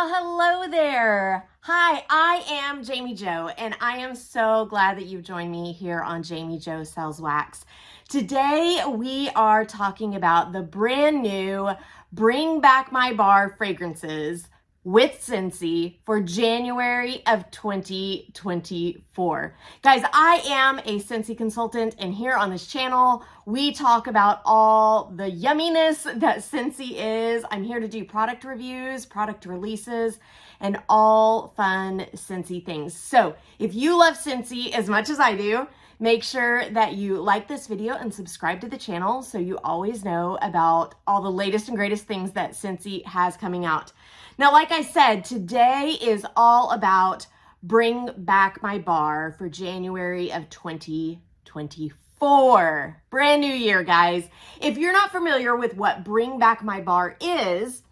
Well, hello there. Hi, I am Jami Jo, and I am so glad that you've joined me here on Jami Jo Sells Wax. Today, we are talking about the brand new Bring Back My Bar fragrances with Scentsy for January of 2024. Guys, I am a Scentsy consultant, and here on this channel, we talk about all the yumminess that Scentsy is. I'm here to do product reviews, product releases, and all fun Scentsy things. So if you love Scentsy as much as I do, make sure that you like this video and subscribe to the channel so you always know about all the latest and greatest things that Scentsy has coming out. Now, like I said, today is all about Bring Back My Bar for January of 2024. Brand new year, guys. If you're not familiar with what Bring Back My Bar is,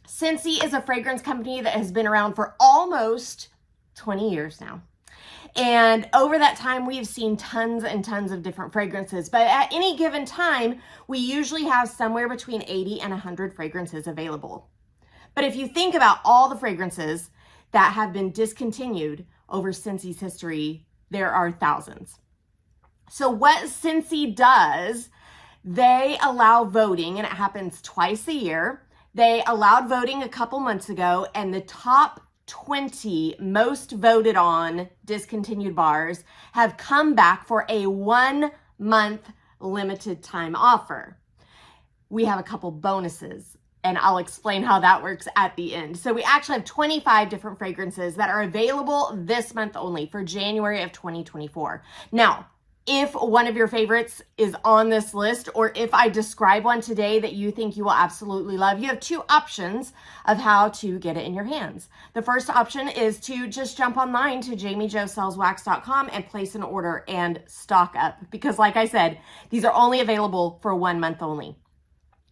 Scentsy is a fragrance company that has been around for almost 20 years now. And over that time, we've seen tons and tons of different fragrances. But at any given time, we usually have somewhere between 80 and 100 fragrances available. But if you think about all the fragrances that have been discontinued over Scentsy's history, there are thousands. So what Scentsy does, they allow voting, and it happens twice a year. They allowed voting a couple months ago, and the top 20 most voted on discontinued bars have come back for a 1-month limited time offer. We have a couple bonuses, and I'll explain how that works at the end. So we actually have 25 different fragrances that are available this month only for January of 2024. Now, if one of your favorites is on this list, or if I describe one today that you think you will absolutely love, you have two options of how to get it in your hands. The first option is to just jump online to jamijosellswax.com and place an order and stock up. Because like I said, these are only available for 1 month only.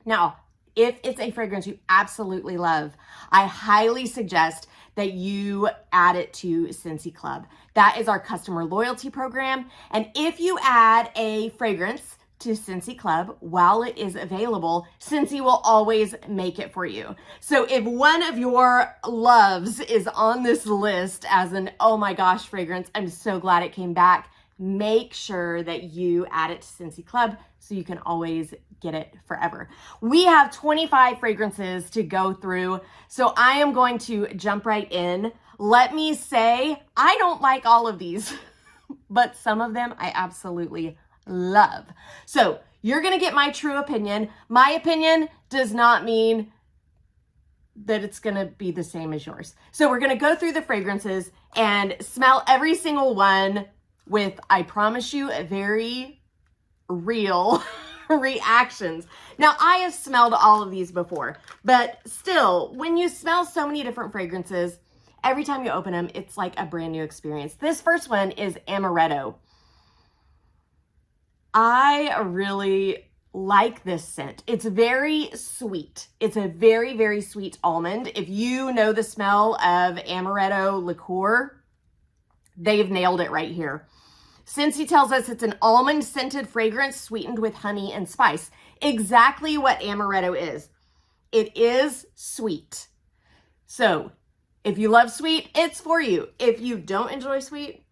Now, if it's a fragrance you absolutely love, I highly suggest that you add it to Scentsy Club. That is our customer loyalty program. And if you add a fragrance to Scentsy Club while it is available, Scentsy will always make it for you. So if one of your loves is on this list as an, oh my gosh, fragrance, I'm so glad it came back, make sure that you add it to Scentsy Club so you can always get it forever. We have 25 fragrances to go through, so I am going to jump right in. Let me say, I don't like all of these, but some of them I absolutely love. So you're gonna get my true opinion. My opinion does not mean that it's gonna be the same as yours. So we're gonna go through the fragrances and smell every single one with, I promise you, a very real reactions. Now, I have smelled all of these before, but still, when you smell so many different fragrances, every time you open them, it's like a brand new experience. This first one is Amaretto. I really like this scent. It's very sweet. It's a very, very sweet almond. If you know the smell of Amaretto liqueur, they've nailed it right here. Scentsy tells us it's an almond-scented fragrance sweetened with honey and spice. Exactly what Amaretto is. It is sweet. So, if you love sweet, it's for you. If you don't enjoy sweet,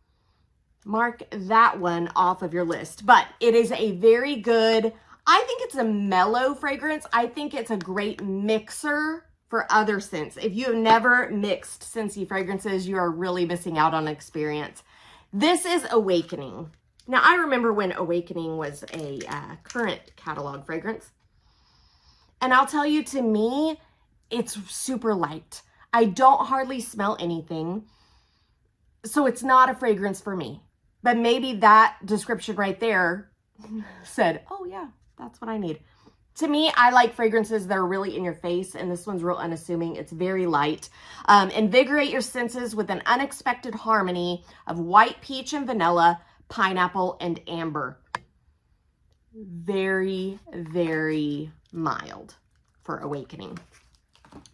mark that one off of your list. But it is a very good, I think it's a mellow fragrance. I think it's a great mixer for other scents. If you have never mixed Scentsy fragrances, you are really missing out on an experience. This is Awakening. Now, I remember when Awakening was a current catalog fragrance. And I'll tell you, to me, it's super light. I don't hardly smell anything. So it's not a fragrance for me. But maybe that description right there said, oh yeah, that's what I need. To me, I like fragrances that are really in your face, and this one's real unassuming. It's very light. Invigorate your senses with an unexpected harmony of white peach and vanilla, pineapple and amber. Very, very mild for Awakening.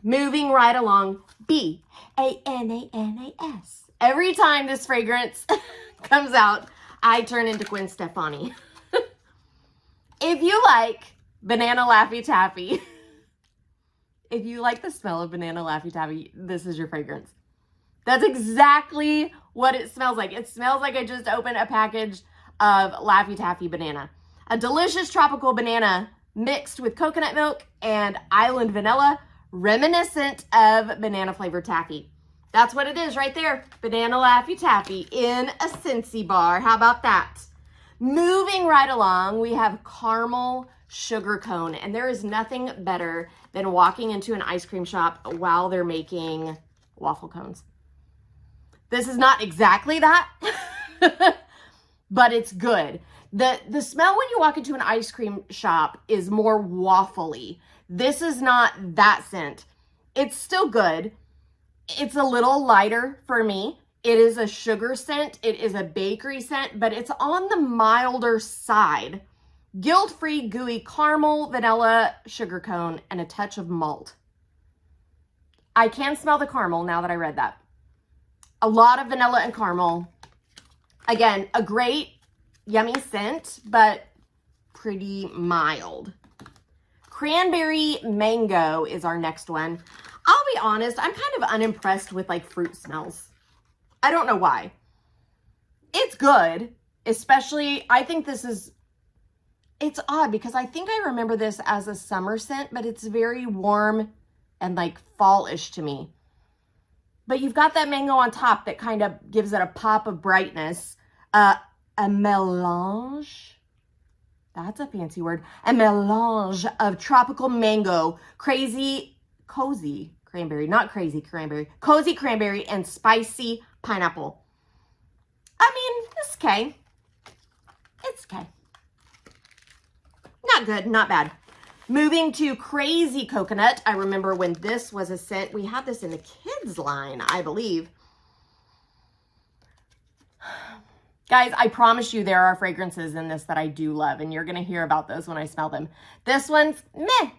Moving right along, B-A-N-A-N-A-S. Every time this fragrance comes out, I turn into Gwen Stefani. If you like Banana Laffy Taffy, If you like the smell of banana Laffy Taffy, this is your fragrance. That's exactly what it smells like. It smells like I just opened a package of Laffy Taffy banana. A delicious tropical banana mixed with coconut milk and island vanilla, reminiscent of banana flavored taffy. That's what it is right there. Banana Laffy Taffy in a Scentsy bar. How about that? Moving right along, we have caramel sugar cone. And there is nothing better than walking into an ice cream shop while they're making waffle cones. This is not exactly that, but it's good. The smell when you walk into an ice cream shop is more waffly. This is not that scent. It's still good. It's a little lighter for me. It is a sugar scent. It is a bakery scent, but it's on the milder side. Guilt-free, gooey caramel, vanilla, sugar cone, and a touch of malt. I can smell the caramel now that I read that. A lot of vanilla and caramel. Again, a great, yummy scent, but pretty mild. Cranberry mango is our next one. I'll be honest, I'm kind of unimpressed with like fruit smells. I don't know why. It's good, especially, I think this is, it's odd because I think I remember this as a summer scent, but it's very warm and like fall-ish to me. But you've got that mango on top that kind of gives it a pop of brightness. A mélange, that's a fancy word. A mélange of tropical mango, cozy cranberry, not crazy cranberry, cozy cranberry and spicy pineapple. I mean, it's okay. It's okay. Not good, not bad. Moving to crazy coconut. I remember when this was a scent. We had this in the kids line, I believe. Guys, I promise you there are fragrances in this that I do love, and you're going to hear about those when I smell them. This one's meh.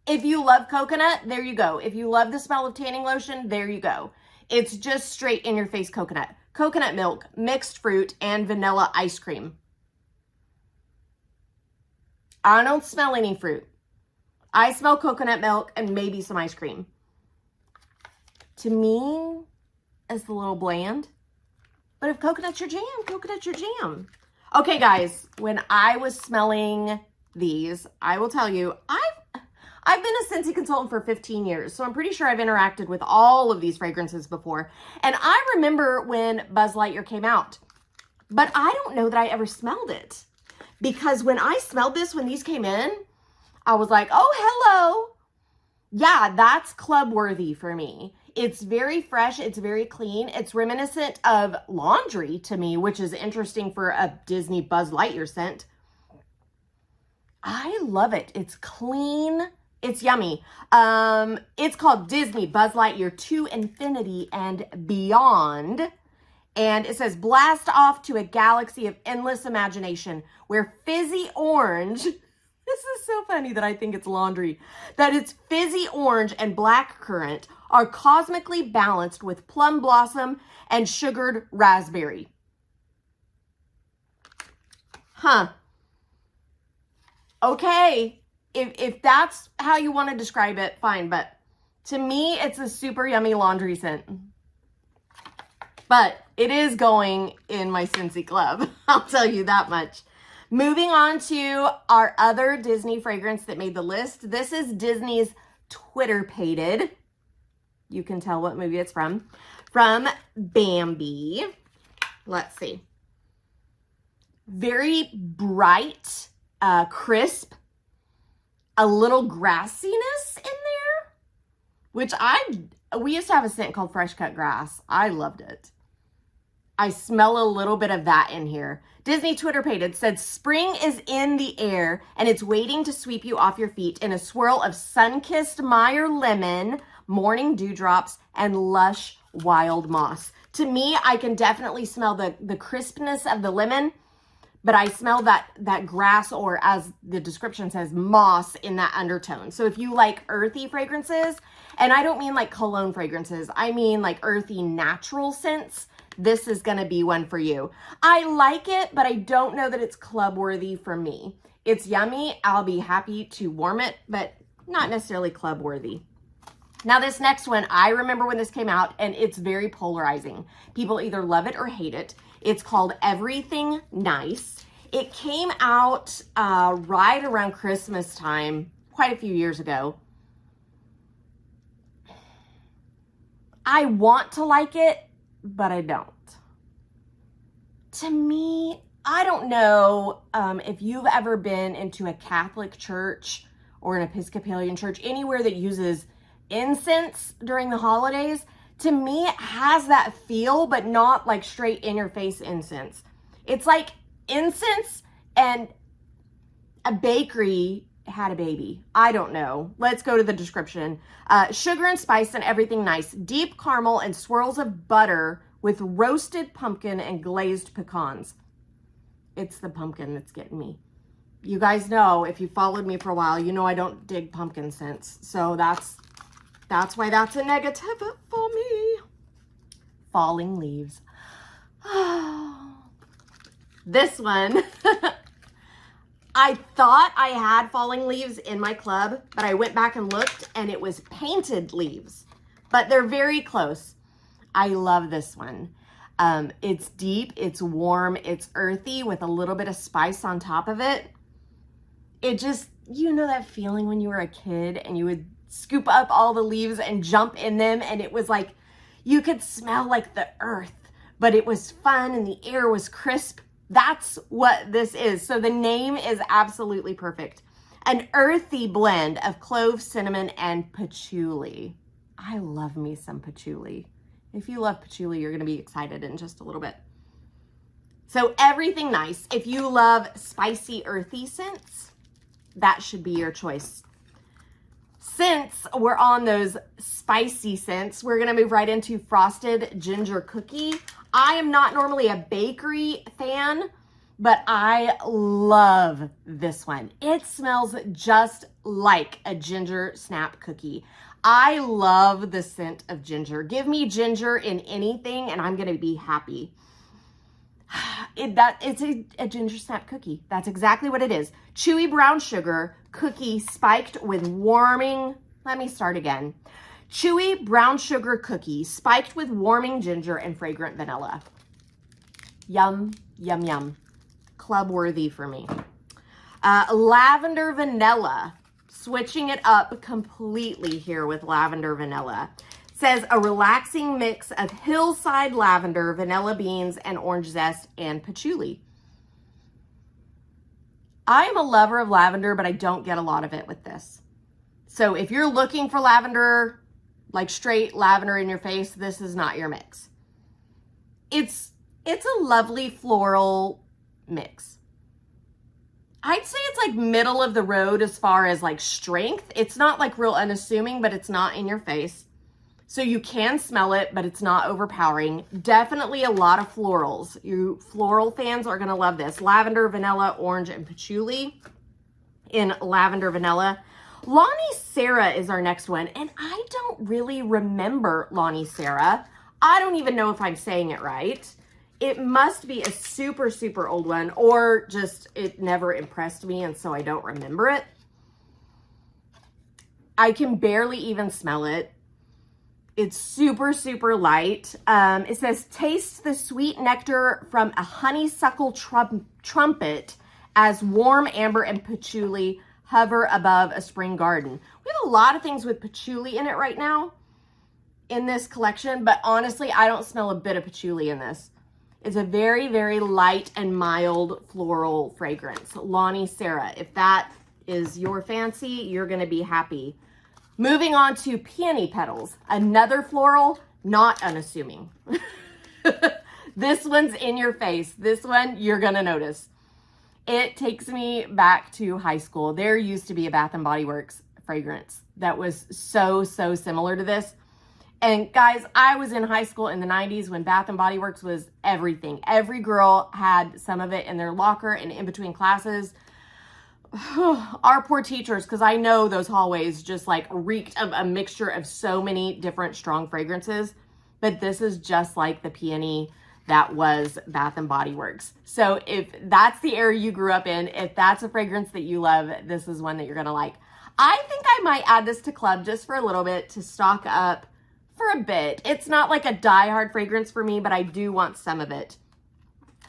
If you love coconut, there you go. If you love the smell of tanning lotion, there you go. It's just straight in your face coconut. Coconut milk, mixed fruit, and vanilla ice cream. I don't smell any fruit. I smell coconut milk and maybe some ice cream. To me, it's a little bland. But if coconut's your jam, coconut's your jam. Okay, guys, when I was smelling these, I will tell you, I've been a Scentsy consultant for 15 years, so I'm pretty sure I've interacted with all of these fragrances before. And I remember when Buzz Lightyear came out, but I don't know that I ever smelled it. Because when I smelled this, when these came in, I was like, oh, hello. Yeah, that's club worthy for me. It's very fresh. It's very clean. It's reminiscent of laundry to me, which is interesting for a Disney Buzz Lightyear scent. I love it. It's clean. It's yummy. It's called Disney Buzz Lightyear to Infinity and Beyond. And it says, blast off to a galaxy of endless imagination where fizzy orange, this is so funny that I think it's laundry, that it's fizzy orange and black currant are cosmically balanced with plum blossom and sugared raspberry. Huh. Okay. If that's how you want to describe it, fine. But to me, it's a super yummy laundry scent. But it is going in my Scentsy club. I'll tell you that much. Moving on to our other Disney fragrance that made the list. This is Disney's Twitter-pated. You can tell what movie it's from. From Bambi. Let's see. Very bright, crisp, a little grassiness in there, which we used to have a scent called Fresh Cut Grass. I loved it. I smell a little bit of that in here. Disney Twitter-pated said, spring is in the air and it's waiting to sweep you off your feet in a swirl of sun-kissed Meyer lemon, morning dewdrops, and lush wild moss. To me, I can definitely smell the crispness of the lemon, but I smell that grass, or as the description says, moss in that undertone. So if you like earthy fragrances, and I don't mean like cologne fragrances, I mean like earthy natural scents, this is going to be one for you. I like it, but I don't know that it's club worthy for me. It's yummy. I'll be happy to warm it, but not necessarily club worthy. Now this next one, I remember when this came out, and it's very polarizing. People either love it or hate it. It's called Everything Nice. It came out right around Christmas time, quite a few years ago. I want to like it, but I don't. To me, I don't know if you've ever been into a Catholic church or an Episcopalian church, anywhere that uses incense during the holidays. To me, it has that feel, but not like straight in your face incense. It's like incense and a bakery had a baby. I don't know. Let's go to the description. Sugar and spice and everything nice. Deep caramel and swirls of butter with roasted pumpkin and glazed pecans. It's the pumpkin that's getting me. You guys know, if you followed me for a while, you know I don't dig pumpkin scents. So that's why that's a negative for me. Falling leaves. This one. I thought I had falling leaves in my club, but I went back and looked and it was painted leaves, but they're very close. I love this one. It's deep, it's warm, it's earthy with a little bit of spice on top of it. It just, you know that feeling when you were a kid and you would scoop up all the leaves and jump in them, and it was like, you could smell like the earth, but it was fun and the air was crisp. That's what this is. So the name is absolutely perfect. An earthy blend of clove, cinnamon, and patchouli. I love me some patchouli. If you love patchouli, you're going to be excited in just a little bit. So Everything Nice. If you love spicy, earthy scents, that should be your choice. Since we're on those spicy scents, we're going to move right into Frosted Ginger Cookie. I am not normally a bakery fan, but I love this one. It smells just like a ginger snap cookie. I love the scent of ginger. Give me ginger in anything and I'm going to be happy. It's a ginger snap cookie. That's exactly what it is. Chewy brown sugar cookie spiked with warming, let me start again. Chewy brown sugar cookie spiked with warming ginger and fragrant vanilla. Yum, yum, yum. Club worthy for me. Lavender vanilla. Switching it up completely here with lavender vanilla. Says a relaxing mix of hillside lavender, vanilla beans, and orange zest, and patchouli. I am a lover of lavender, but I don't get a lot of it with this. So if you're looking for lavender, like straight lavender in your face, this is not your mix. It's a lovely floral mix. I'd say it's like middle of the road as far as like strength. It's not like real unassuming, but it's not in your face. So you can smell it, but it's not overpowering. Definitely a lot of florals. You floral fans are gonna love this. Lavender, vanilla, orange, and patchouli in lavender vanilla. Lonnie Sarah is our next one, and I don't really remember Lonnie Sarah. I don't even know if I'm saying it right. It must be a super, super old one, or just it never impressed me, and so I don't remember it. I can barely even smell it. It's super, super light. It says, taste the sweet nectar from a honeysuckle trumpet as warm amber and patchouli hover above a spring garden. We have a lot of things with patchouli in it right now in this collection, but honestly, I don't smell a bit of patchouli in this. It's a very, very light and mild floral fragrance. Lonnie Sarah, if that is your fancy, you're gonna be happy. Moving on to Peony Petals, another floral, not unassuming. This one's in your face. This one, you're gonna notice. It takes me back to high school. There used to be a Bath & Body Works fragrance that was so, so similar to this. And guys, I was in high school in the 90s when Bath & Body Works was everything. Every girl had some of it in their locker and in between classes. Our poor teachers, because I know those hallways just like reeked of a mixture of so many different strong fragrances. But this is just like the peony that was Bath & Body Works. So if that's the era you grew up in, if that's a fragrance that you love, this is one that you're gonna like. I think I might add this to club just for a little bit to stock up for a bit. It's not like a die-hard fragrance for me, but I do want some of it.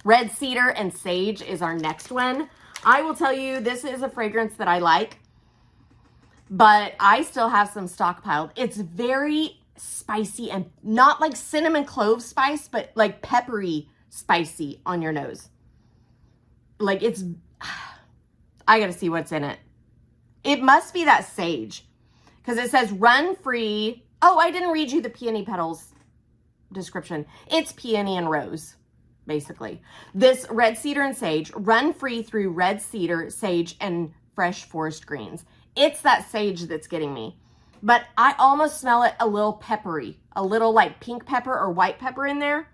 Red Cedar and Sage is our next one. I will tell you, this is a fragrance that I like, but I still have some stockpiled. It's very spicy and not like cinnamon clove spice, but like peppery spicy on your nose. Like it's, I gotta see what's in it. It must be that sage because it says run free. Oh, I didn't read you the peony petals description. It's peony and rose, basically. This Red Cedar and Sage, run free through red cedar, sage, and fresh forest greens. It's that sage that's getting me. But I almost smell it a little peppery, a little like pink pepper or white pepper in there.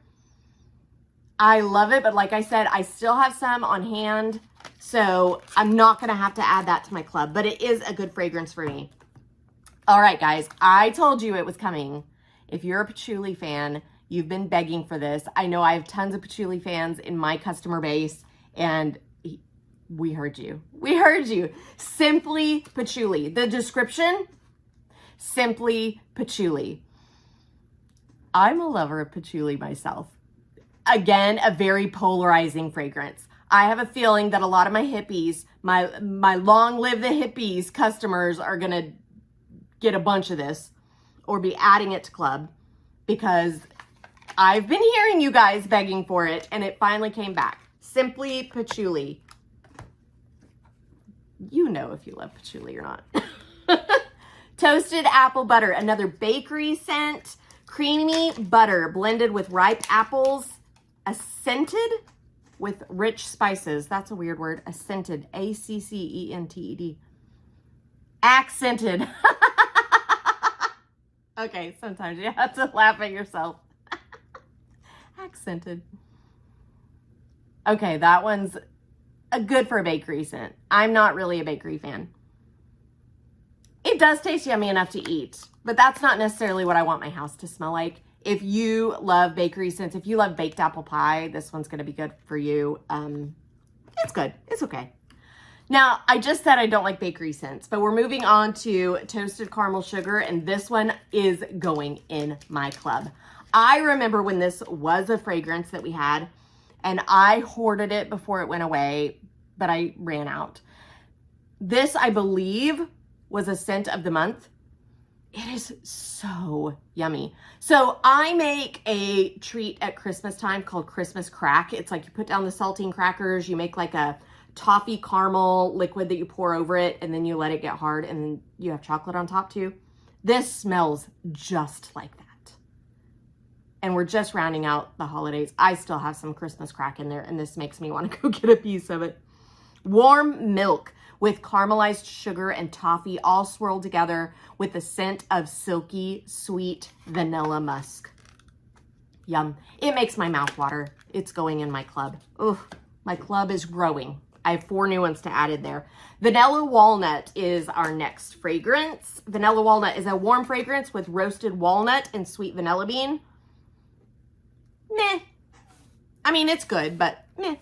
I love it, but like I said, I still have some on hand, so I'm not gonna have to add that to my club, but it is a good fragrance for me. All right, guys, I told you it was coming. If you're a patchouli fan, you've been begging for this. I know I have tons of patchouli fans in my customer base, and we heard you. We heard you. Simply Patchouli. The description, Simply Patchouli. I'm a lover of patchouli myself. Again, a very polarizing fragrance. I have a feeling that a lot of my hippies, my long live the hippies customers are going to get a bunch of this or be adding it to club because I've been hearing you guys begging for it and it finally came back. Simply Patchouli. You know if you love patchouli or not. Toasted apple butter, another bakery scent. Creamy butter blended with ripe apples. Accented with rich spices. That's a weird word. Accented. A-C-C-E-N-T-E-D. Accented. Okay, sometimes you have to laugh at yourself. Accented. Okay, that one's good for a bakery scent. I'm not really a bakery fan. It does taste yummy enough to eat, but that's not necessarily what I want my house to smell like. If you love bakery scents, if you love baked apple pie, this one's going to be good for you. It's good. It's okay. Now, I just said I don't like bakery scents, but we're moving on to toasted caramel sugar, and this one is going in my club. I remember when this was a fragrance that we had, and I hoarded it before it went away, but I ran out. This, I believe, was a scent of the month. It is so yummy. So I make a treat at Christmas time called Christmas Crack. It's like you put down the saltine crackers, you make like a toffee caramel liquid that you pour over it, and then you let it get hard, and then you have chocolate on top too. This smells just like that. And we're just rounding out the holidays. I still have some Christmas Crack in there, and this makes me want to go get a piece of it. Warm milk with caramelized sugar and toffee all swirled together with the scent of silky, sweet vanilla musk. Yum. It makes my mouth water. It's going in my club. Ooh, my club is growing. I have 4 new ones to add in there. Vanilla Walnut is our next fragrance. Vanilla Walnut is a warm fragrance with roasted walnut and sweet vanilla bean. Meh. I mean, it's good, but meh.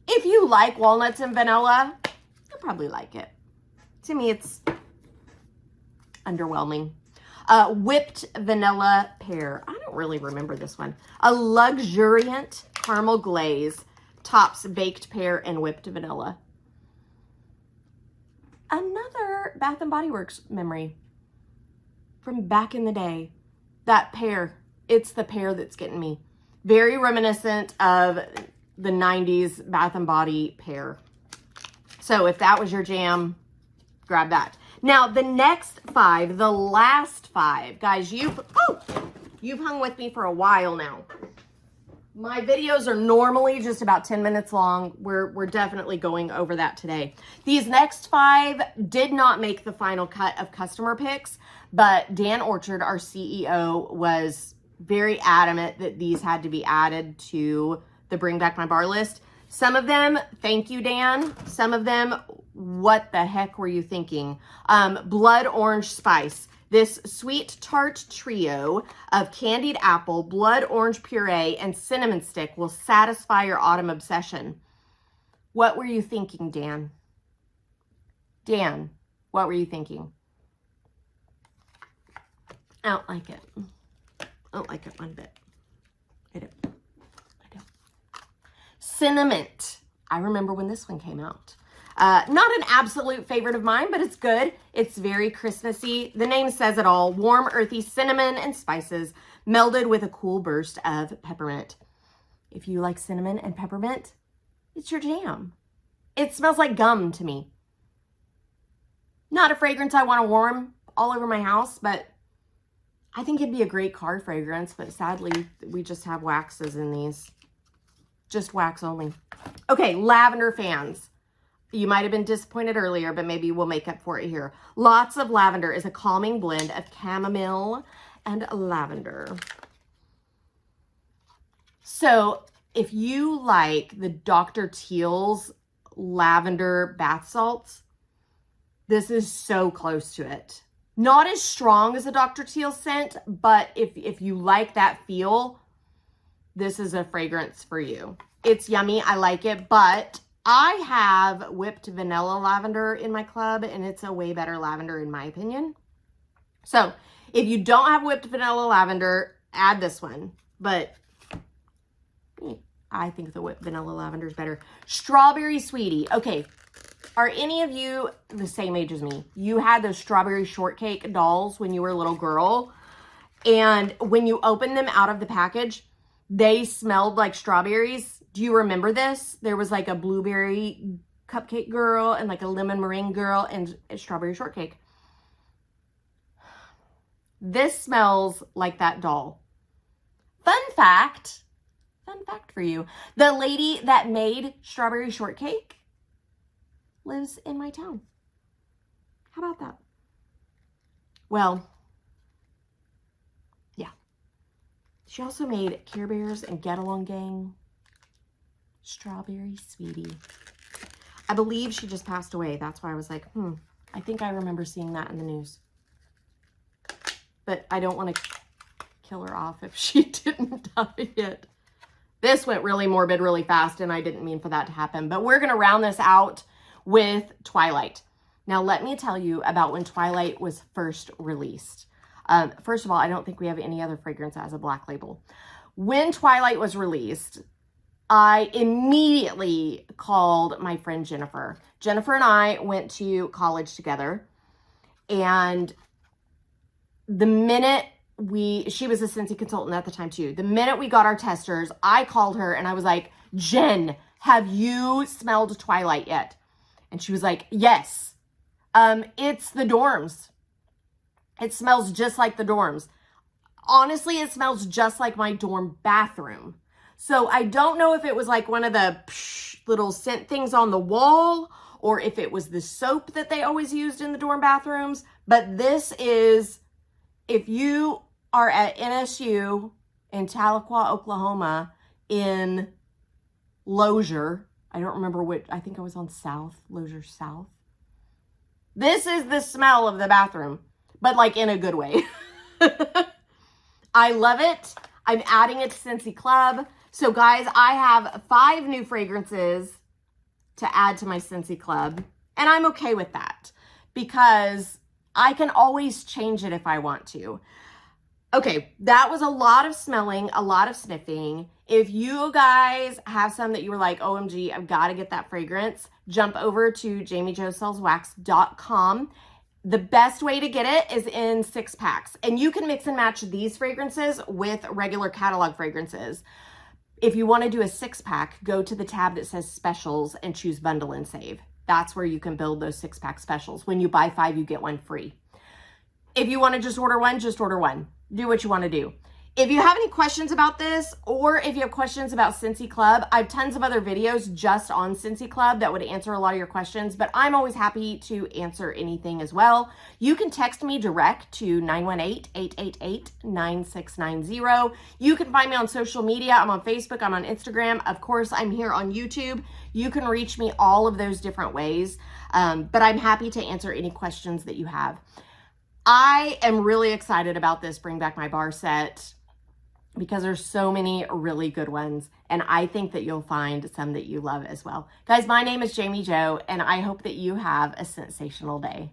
If you like walnuts and vanilla, you'll probably like it. To me, it's underwhelming. Whipped vanilla pear. I don't really remember this one. A luxuriant caramel glaze tops baked pear and whipped vanilla. Another Bath & Body Works memory from back in the day. That pear. It's the pear that's getting me. Very reminiscent of the 90s Bath & Body pear. So if that was your jam, grab that. Now, the next 5, the last 5, guys, you've hung with me for a while now. My videos are normally just about 10 minutes long. We're definitely going over that today. These next 5 did not make the final cut of customer picks, but Dan Orchard, our CEO, was very adamant that these had to be added to the Bring Back My Bar list. Some of them, thank you, Dan. Some of them, what the heck were you thinking? Blood Orange Spice. This sweet tart trio of candied apple, blood orange puree, and cinnamon stick will satisfy your autumn obsession. What were you thinking, Dan? Dan, What were you thinking? I don't like it. I don't like it one bit. I don't. Cinnamon. I remember when this one came out. Not an absolute favorite of mine, but it's good. It's very Christmassy. The name says it all. Warm, earthy cinnamon and spices melded with a cool burst of peppermint. If you like cinnamon and peppermint, it's your jam. It smells like gum to me. Not a fragrance I want to warm all over my house, but I think it'd be a great card fragrance, but sadly, we just have waxes in these. Just wax only. Okay, lavender fans. You might have been disappointed earlier, but maybe we'll make up for it here. Lots of Lavender is a calming blend of chamomile and lavender. So if you like the Dr. Teal's lavender bath salts, this is so close to it. Not as strong as a Dr. Teal scent, but if you like that feel, this is a fragrance for you. It's yummy. I like it, but I have whipped vanilla lavender in my club, and it's a way better lavender in my opinion. So if you don't have whipped vanilla lavender, add this one. But I think the whipped vanilla lavender is better. Strawberry Sweetie. Okay, are any of you the same age as me? You had those strawberry shortcake dolls when you were a little girl, and when you opened them out of the package, they smelled like strawberries. Do you remember this? There was like a blueberry cupcake girl and like a lemon meringue girl and a strawberry shortcake. This smells like that doll. Fun fact for you. The lady that made strawberry shortcake lives in my town. How about that? Well, yeah. She also made Care Bears and Get Along Gang. Strawberry Sweetie. I believe she just passed away. That's why I was like, I think I remember seeing that in the news. But I don't want to kill her off if she didn't die yet. This went really morbid really fast, and I didn't mean for that to happen. But we're going to round this out with Twilight. Now, let me tell you about when Twilight was first released. First of all, I don't think we have any other fragrance as a black label. When Twilight was released, I immediately called my friend Jennifer. Jennifer and I went to college together, and the minute she was a Scentsy consultant at the time too. The minute we got our testers, I called her and I was like, Jen, have you smelled Twilight yet? And she was like, yes. It's the dorms. It smells just like the dorms. Honestly, it smells just like my dorm bathroom. So I don't know if it was like one of the little scent things on the wall, or if it was the soap that they always used in the dorm bathrooms. But this is, if you are at NSU in Tahlequah, Oklahoma, in Lozier, I don't remember which, I think I was on South, Lozier South. This is the smell of the bathroom, but like in a good way. I love it. I'm adding it to Scentsy Club. So guys, I have 5 new fragrances to add to my Scentsy Club, and I'm okay with that because I can always change it if I want to. Okay, that was a lot of smelling, a lot of sniffing. If you guys have some that you were like, OMG, I've got to get that fragrance, jump over to JamiJoSellsWax.com. The best way to get it is in 6 packs. And you can mix and match these fragrances with regular catalog fragrances. If you want to do a 6-pack, go to the tab that says specials and choose bundle and save. That's where you can build those 6-pack specials. When you buy 5, you get 1 free. If you want to just order 1, just order 1. Do what you want to do. If you have any questions about this, or if you have questions about Scentsy Club, I have tons of other videos just on Scentsy Club that would answer a lot of your questions, but I'm always happy to answer anything as well. You can text me direct to 918-888-9690. You can find me on social media. I'm on Facebook, I'm on Instagram. Of course, I'm here on YouTube. You can reach me all of those different ways, but I'm happy to answer any questions that you have. I am really excited about this Bring Back My Bar set because there's so many really good ones, and I think that you'll find some that you love as well. Guys, my name is Jami Jo, and I hope that you have a sensational day.